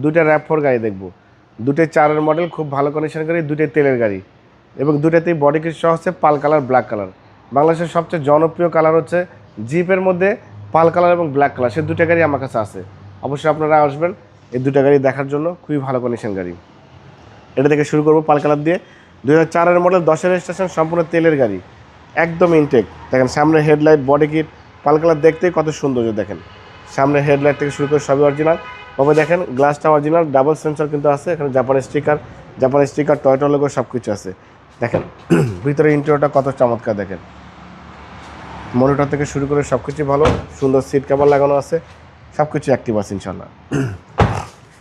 দুইটা RAV4 গাড়ি দেখবো, দুটোই 4-এর মডেল, খুব ভালো কন্ডিশনের গাড়ি, দুটোই তেলের গাড়ি এবং দুটাতেই বডি কিট সহ হচ্ছে পাল কালার, ব্ল্যাক কালার। বাংলাদেশের সবচেয়ে জনপ্রিয় কালার হচ্ছে জিপের মধ্যে পাল কালার এবং ব্ল্যাক কালার, সে দুটো গাড়ি আমার কাছে আছে। অবশ্যই আপনারা আসবেন এই দুটো গাড়ি দেখার জন্য, খুবই ভালো কন্ডিশন গাড়ি। এটা থেকে শুরু করবো পাল কালার দিয়ে। 2004-এর মডেল, 10-এর রেজিস্ট্রেশন, সম্পূর্ণ তেলের গাড়ি, একদম ইনটেক। দেখেন সামনে হেডলাইট, বডি কিট, পাল কালার দেখতেই কত সৌন্দর্য। দেখেন সামনে হেডলাইট থেকে শুরু করে সবই অরিজিনাল। তবে দেখেন গ্লাসটা অরিজিনাল, ডাবল সেন্সর কিন্তু আছে এখানে, জাপানের স্টিকার টয়োটা লোগো সব কিছু আছে। দেখেন ভিতরে ইন্টেরিয়রটা কত চমৎকার। দেখেন মনিটর থেকে শুরু করে সব কিছু ভালো, সুন্দর সিট কভার লাগানো আছে, সব কিছু অ্যাক্টিভ আছে ইনশাল্লাহ।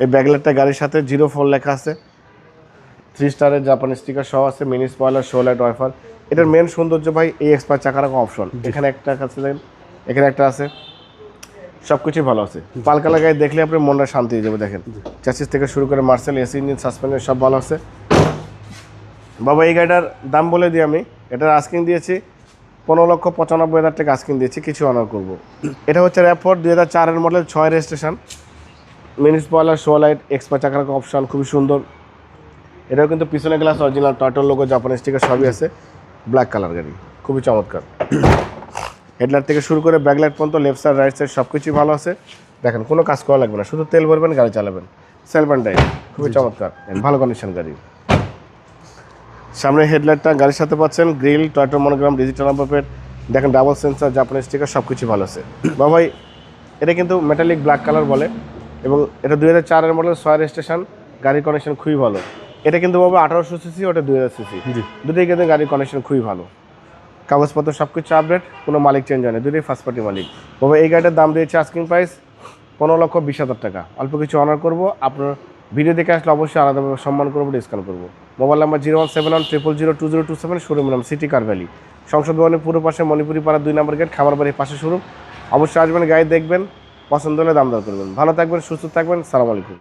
এই ব্যাকলাইটটা গাড়ির সাথে 04 লেখা আছে, 3 স্টারের জাপানি স্টিকার সহ আছে, mini spoiler, show light, wiper. এটার মেন সৌন্দর্য ভাই এই এক্সপায়ার চাকার অপশন, এখানে একটা আছে, দেখেন এখানে একটা আছে, সব কিছুই ভালো আছে। পাল কালার গাড়ি দেখলে আপনার মনটা শান্তি হয়ে যাবে। দেখেন চ্যাসিস থেকে শুরু করে মার্সেল, এসি ইঞ্জিন, সাসপেনশন সব ভালো আছে। বাবা এই গাড়িটার দাম বলে দিই আমি, এটার আস্কিং দিয়েছি 15,95,000 টাকা আস্কিং দিয়েছি, কিছু অনার করবো। এটা হচ্ছে RAV4, 2004-এর model, 6 registration, mini spoiler, show light, এক্সপায়ার চাকার অপশন, খুবই সুন্দর। এটাও কিন্তু পিছনে গ্লাস অরিজিনাল, টয়োটার লোগো, জাপানি স্টিকার সবই আছে, ব্ল্যাক কালার গাড়ি, খুবই চমৎকার। হেডলাইট থেকে শুরু করে ব্যাকলাইট পর্যন্ত, লেফট সাইড, রাইট সাইড সব কিছুই ভালো আছে। দেখেন কোনো কাজ করা লাগবে না, শুধু তেল ভরবেন, গাড়ি চালাবেন, সেলফ অ্যান্ড ড্রাইভ, খুবই চমৎকার, ভালো কন্ডিশন গাড়ি। সামনে হেডলাইটটা গাড়ির সাথে পাচ্ছেন, grill, Toyota monogram, digital number plate, দেখেন ডাবল সেন্সর, জাপানি স্টিকার সব কিছু ভালো আছে। বাবাই এটা কিন্তু মেটালিক ব্ল্যাক কালার বলে এবং এটা 2004-এর মডেল, 6 রেজিস্ট্রেশন, গাড়ির কন্ডিশন খুবই ভালো। এটা কিন্তু বাবা 1800 সিসি, ওটা 2000 সিসি, দুটোই কিন্তু গাড়ির কন্ডিশন খুবই ভালো, কাগজপত্র সব কিছু আপডেট, কোনো মালিক চেঞ্জ হয় না, দুটোই ফার্স্ট পার্টি মালিক। বাবা এই গাড়িটার দাম দিয়েছে আস্কিং প্রাইস 15,20,000 টাকা, অল্প কিছু অনার করবো। আপনার ভিডিও দেখে আসলে অবশ্যই আলাদাভাবে সম্মান করবো, ডিসকাউন্ট করবো। মোবাইল নাম্বার 01710002027, শোরুম নাম সিটি কার ভ্যালি, সংসদ ভবনের পুরো পাশে, মণিপুরি পাড়া 2 নম্বর গেট, খামার বাড়ির পাশে শোরুম। অবশ্যই আসবেন, গাড়ি দেখবেন, পছন্দ হলে দাম দর করবেন। ভালো থাকবেন, সুস্থ থাকবেন, সালাম আলাইকুম।